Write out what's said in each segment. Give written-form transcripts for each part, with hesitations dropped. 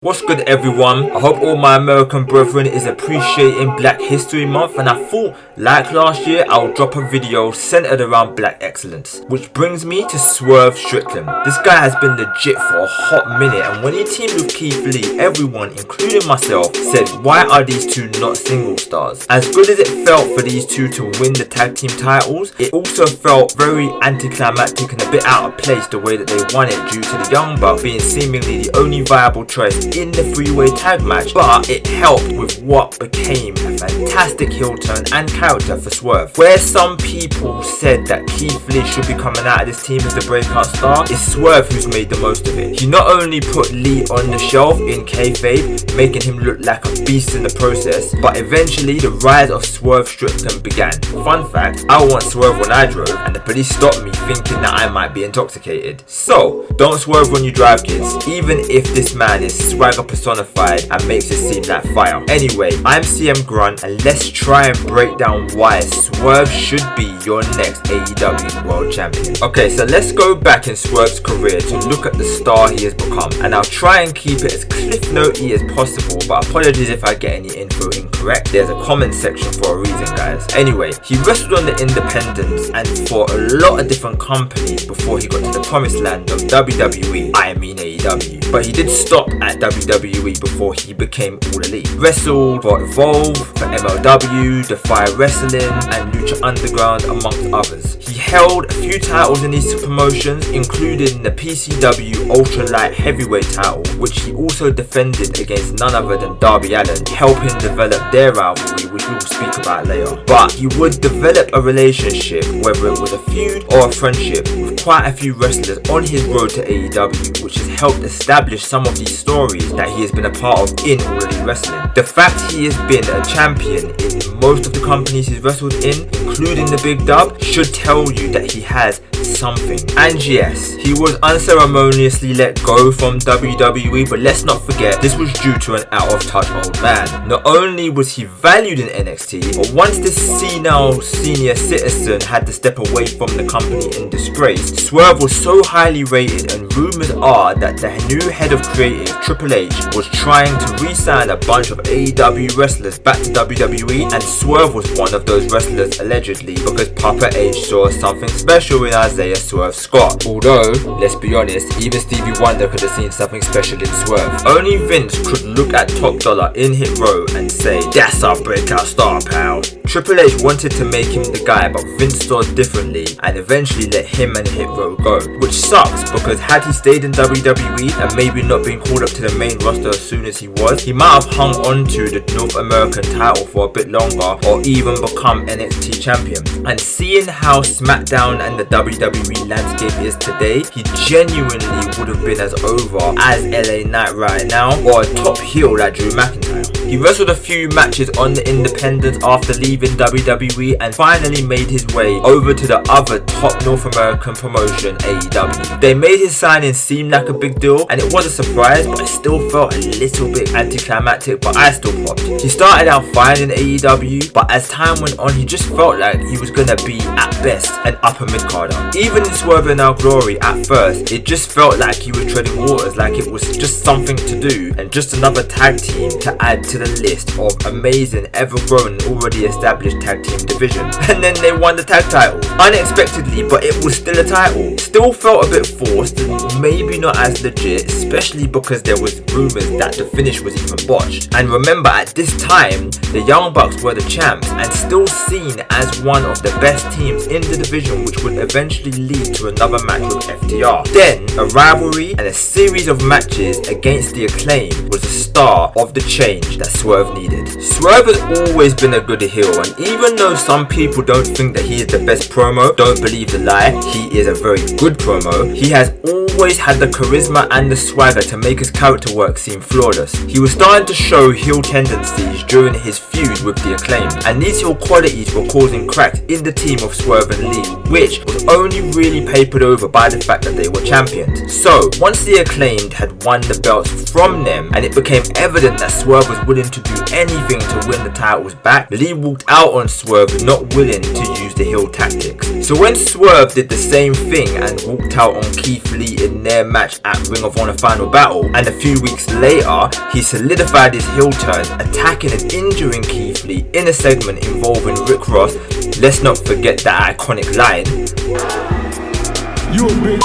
What's good everyone? I hope all my American brethren is appreciating Black History Month, and I thought, like last year, I'll drop a video centered around black excellence. Which brings me to Swerve Strickland. This guy has been legit for a hot minute, and when he teamed with Keith Lee, everyone, including myself, said, why are these two not single stars? As good as it felt for these two to win the tag team titles, it also felt very anticlimactic and a bit out of place the way that they won it due to the Young Bucks being seemingly the only viable choice in the three-way tag match, but it helped with what became a fantastic heel turn and character for Swerve. Where some people said that Keith Lee should be coming out of this team as the breakout star, it's Swerve who's made the most of it. He not only put Lee on the shelf in kayfabe, making him look like a beast in the process, but eventually the rise of Swerve Strickland began. Fun fact, I once swerved when I drove and the police stopped me thinking that I might be intoxicated. So, don't swerve when you drive, kids, even if this man is swagger personified and makes it seem like fire. Anyway, I'm CM-GRUNT and let's try and break down why Swerve should be your next AEW World Champion. Okay, so let's go back in Swerve's career to look at the star he has become, and I'll try and keep it as cliff notey as possible, but apologies if I get any info incorrect. There's a comment section for a reason, guys. Anyway, he wrestled on the independents and for a lot of different companies before he got to the promised land of WWE, I mean AEW. But he did stop at WWE before he became All Elite. Wrestled for Evolve, for MLW, Defy Wrestling, and Lucha Underground, amongst others. He held a few titles in these promotions, including the PCW Ultralight Heavyweight title, which he also defended against none other than Darby Allin, helping develop their rivalry, which we will speak about later. But he would develop a relationship, whether it was a feud or a friendship, with quite a few wrestlers on his road to AEW, which has helped establish some of these stories that he has been a part of in All Elite Wrestling. The fact he has been a champion in most of the companies he's wrestled in, including the Big Dub, should tell you that he has something. And yes, he was unceremoniously let go from WWE, but let's not forget this was due to an out of touch old man. Not only was he valued in NXT, but once this senile senior citizen had to step away from the company in disgrace, Swerve was so highly rated, and rumors are that the new head of creative, Triple H, was trying to re-sign a bunch of AEW wrestlers back to WWE, and Swerve was one of those wrestlers allegedly, because Papa H saw something special in Isaiah Swerve Scott. Although, let's be honest, even Stevie Wonder could have seen something special in Swerve. Only Vince could look at Top Dollar in Hit Row and say, that's our breakout star, pal. Triple H wanted to make him the guy, but Vince saw differently and eventually let him and Hit Row go. Which sucks, because had he stayed in WWE and maybe not been called up to the main roster as soon as he was, he might have hung on to the North American title for a bit longer, or even become NXT champion. And seeing how SmackDown and the WWE landscape is today, he genuinely would have been as over as LA Knight right now, or a top heel like Drew McIntyre. He wrestled a few matches on the independents after leaving WWE and finally made his way over to the other top North American promotion, AEW. They made his signing seem like a big deal, and it was a surprise, but it still felt a little bit anticlimactic, but I still popped. He started out fine in AEW, but as time went on, he just felt like he was gonna be, at best, an upper mid-carder. Even in Swerve in Our Glory, at first, it just felt like he was treading waters, like it was just something to do, and just another tag team to add to the list of amazing, ever-growing, already established tag team division. And then they won the tag title. Unexpectedly, but it was still a title. Still felt a bit forced, and maybe not as legit, especially because there was rumors that the finish was even botched. And remember, at this time, the Young Bucks were the champs and still seen as one of the best teams in the division, which would eventually lead to another match with FTR. Then, a rivalry and a series of matches against the Acclaim was the start of the change that Swerve needed. Swerve has always been a good heel, and even though some people don't think that he is the best promo, don't believe the lie, he is a very good promo. He has always had the charisma and the swagger to make his character work seem flawless. He was starting to show heel tendencies during his feud with the Acclaimed, and these heel qualities were causing cracks in the team of Swerve and Lee, which was only really papered over by the fact that they were champions. So, once the Acclaimed had won the belts from them, and it became evident that Swerve was willing to do anything to win the titles back, Lee walked out on Swerve not willing to use the heel tactics. So when Swerve did the same thing and walked out on Keith Lee in in their match at Ring of Honor Final Battle, and a few weeks later he solidified his heel turn, attacking and injuring Keith Lee in a segment involving Rick Ross. Let's not forget that iconic line, "You a bitch,"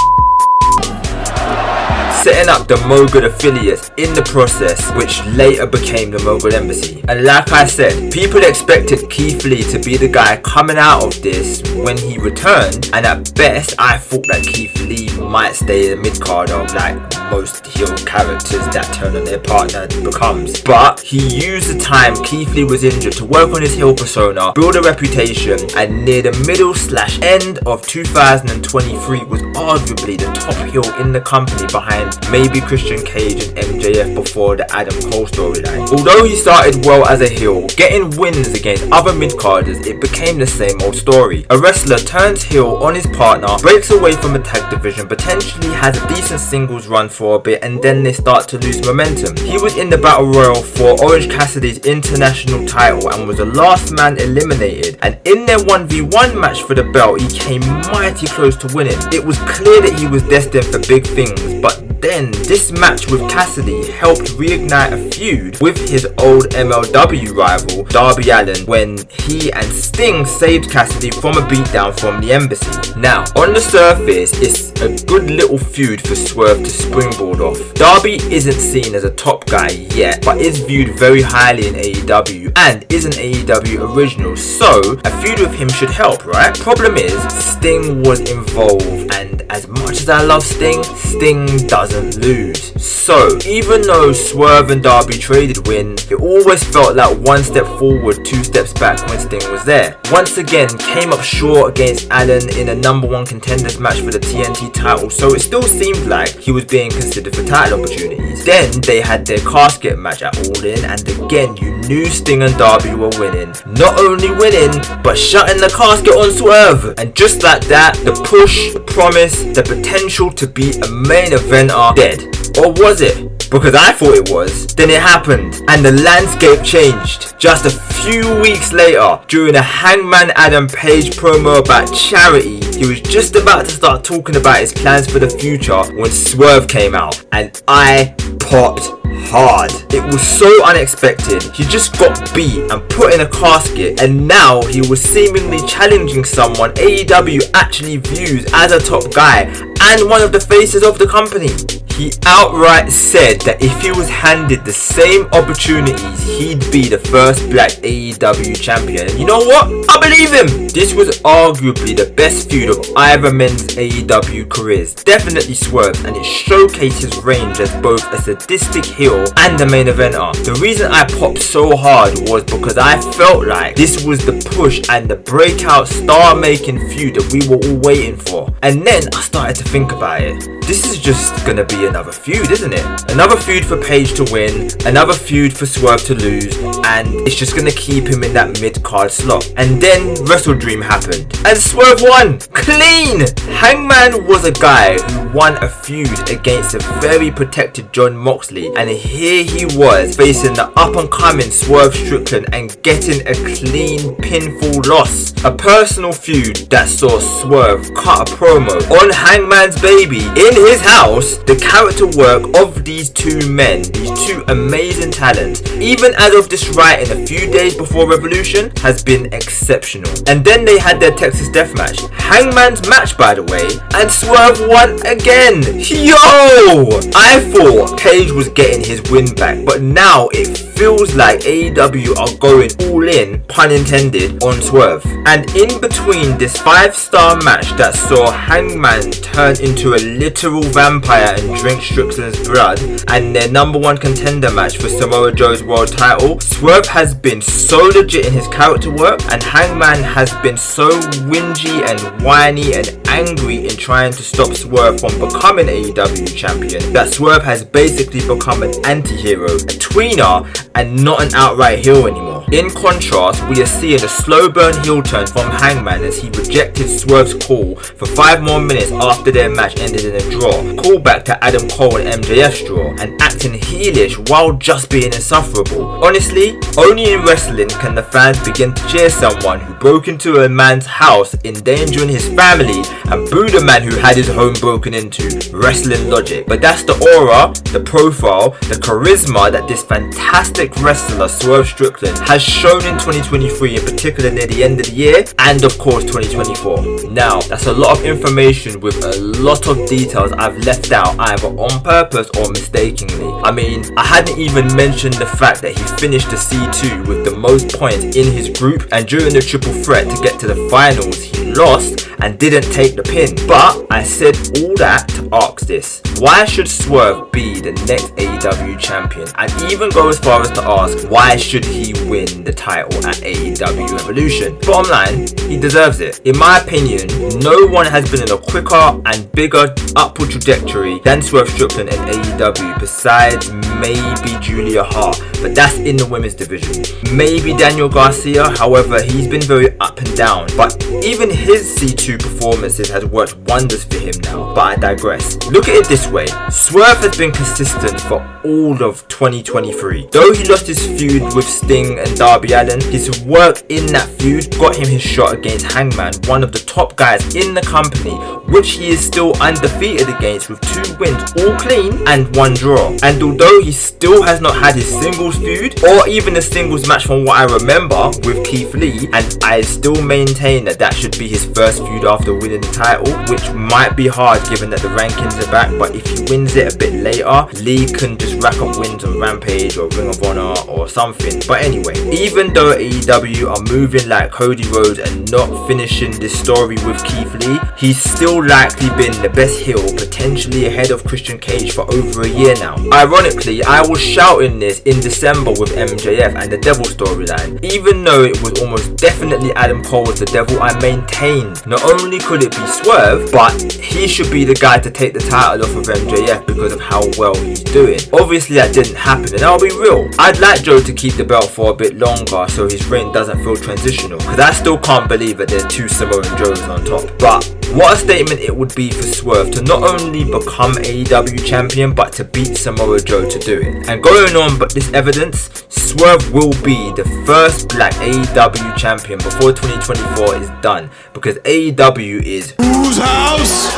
setting up the Mogul affiliates in the process, which later became the Mogul Embassy. And like I said, people expected Keith Lee to be the guy coming out of this when he returned, and at best I thought that Keith Lee might stay the mid-carder like most heel characters that turn on their partner becomes. But he used the time Keith Lee was injured to work on his heel persona, build a reputation, and near the middle/end of 2023 was arguably the top heel in the company behind maybe Christian Cage and MJF before the Adam Cole storyline. Although he started well as a heel, getting wins against other mid-carders, it became the same old story. A wrestler turns heel on his partner, breaks away from a tag division, potentially has a decent singles run for a bit, and then they start to lose momentum. He was in the Battle Royal for Orange Cassidy's international title and was the last man eliminated, and in their 1v1 match for the belt he came mighty close to winning. It was clear that he was destined for big things, but then this match with Cassidy helped reignite a feud with his old MLW rival Darby Allin when he and Sting saved Cassidy from a beatdown from the Embassy. Now, on the surface, it's a good little feud for Swerve to springboard off. Darby isn't seen as a top guy yet, but is viewed very highly in AEW and is an AEW original, so a feud with him should help, right? Problem is, Sting was involved, and as much as I love Sting, Sting doesn't lose. So even though Swerve and Darby traded wins, it always felt like one step forward, two steps back when Sting was there. Once again, came up short against Allin in a #1 contenders match for the TNT title, so it still seemed like he was being considered for title opportunities. Then they had their casket match at All In, and again you knew Sting and Darby were winning. Not only winning, but shutting the casket on Swerve. And just like that, the push, the promise, the potential to be a main eventer dead. Or was it? Because I thought it was. Then it happened, and the landscape changed. Just a few weeks later, during a Hangman Adam Page promo about charity, he was just about to start talking about his plans for the future when Swerve came out, and I popped hard. It was so unexpected. He just got beat and put in a casket, and now he was seemingly challenging someone AEW actually views as a top guy and one of the faces of the company. He outright said that if he was handed the same opportunities, he'd be the first black AEW champion. And you know what? I believe him. This was arguably the best feud of either men's AEW careers. Definitely Swerve, and it showcased his range as both a sadistic heel and a main eventer. The reason I popped so hard was because I felt like this was the push and the breakout star-making feud that we were all waiting for. And then I started to think about it. This is just gonna be another feud, isn't it? Another feud for Page to win, another feud for Swerve to lose, and it's just gonna keep him in that mid-card slot. And then Wrestle Dream happened, and Swerve won clean. Hangman was a guy who won a feud against a very protected Jon Moxley, and here he was facing the up-and-coming Swerve Strickland and getting a clean pinfall loss. A personal feud that saw Swerve cut a promo on Hangman's baby in his house. The character work of these two men, these two amazing talents, even as of this writing a few days before Revolution, has been exceptional. And then they had their Texas Death Match, Hangman's match by the way, and Swerve won again. Yo! I thought Page was getting his win back, but now it feels like AEW are going all in, pun intended, on Swerve. And in between this 5-star match that saw Hangman turn into a literal vampire and drink Strickland's blood, and their #1 contender match for Samoa Joe's world title, Swerve has been so legit in his character work, and Hangman has been so whingy and whiny and angry in trying to stop Swerve from becoming AEW champion, that Swerve has basically become an anti-hero, a tweener, and not an outright heel anymore. In contrast, we are seeing a slow burn heel turn from Hangman as he rejected Swerve's call for 5 more minutes after their match ended in a draw. Callback to Adam Cole and MJF's draw, and acting heelish while just being insufferable. Honestly, only in wrestling can the fans begin to cheer someone who broke into a man's house endangering his family and boo the man who had his home broken into. Wrestling logic. But that's the aura, the profile, the charisma that this fantastic wrestler Swerve Strickland has shown in 2023, in particular near the end of the year, and of course 2024. Now, that's a lot of information with a lot of details I've left out either on purpose or mistakenly. I mean, I hadn't even mentioned the fact that he finished the C2 with the most points in his group, and during the triple threat to get to the finals he lost and didn't take the pin. But I said all that to ask this: why should Swerve be the next AEW champion? And even go as far as to ask, why should he win the title at AEW Evolution? Bottom line, he deserves it. In my opinion, no one has been in a quicker and bigger upward trajectory than Swerve Strickland in AEW, besides maybe Julia Hart, but that's in the women's division. Maybe Daniel Garcia, however, he's been very up and down, but even his C2 performances has worked wonders for him now. But I digress. Look at it this way: Swerve has been consistent for all of 2023. Though he lost his feud with Sting and Darby Allin, his work in that feud got him his shot against Hangman, one of the top guys in the company, which he is still undefeated against with 2 wins all clean and 1 draw. And although he still has not had his singles feud or even a singles match from what I remember with Keith Lee, and I still maintain that that should be his first feud after winning the title, which might be hard given that the rankings are back, but if he wins it a bit later, Lee can just rack up wins on Rampage or Ring of Honor or something. But anyway, even though AEW are moving like Cody Rhodes and not finishing this story with Keith Lee, he's still likely been the best heel, potentially ahead of Christian Cage for over a year now. Ironically, I was shouting this in December with MJF and the Devil storyline. Even though it was almost definitely Adam Cole as the Devil, I maintained not only could it be Swerve, but he should be the guy to take the title off of MJF because of how well he's doing. Obviously that didn't happen, and I'll be real, I'd like Joe to keep the belt for a bit longer so his reign doesn't feel transitional, because I still can't believe that there's 2 Samoan Joes on top. But what a statement it would be for Swerve to not only become AEW champion, but to beat Samoa Joe to do it. And going on but this evidence, Swerve will be the first black AEW champion before 2024 is done, because AEW is whose house?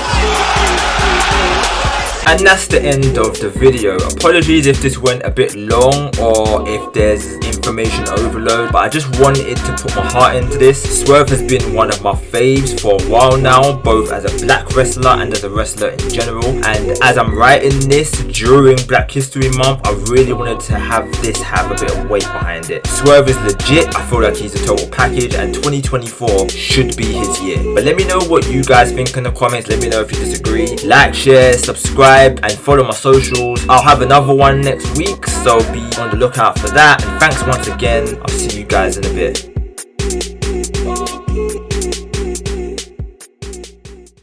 And that's the end of the video. Apologies if this went a bit long or if there's information overload, but I just wanted to put my heart into this. Swerve has been one of my faves for a while now, both as a black wrestler and as a wrestler in general. And as I'm writing this during Black History Month, I really wanted to have this have a bit of weight behind it. Swerve is legit. I feel like he's a total package, and 2024 should be his year. But let me know what you guys think in the comments. Let me know if you disagree. Like, share, subscribe, and follow my socials. I'll have another one next week, so be on the lookout for that. And thanks once again. I'll see you guys in a bit.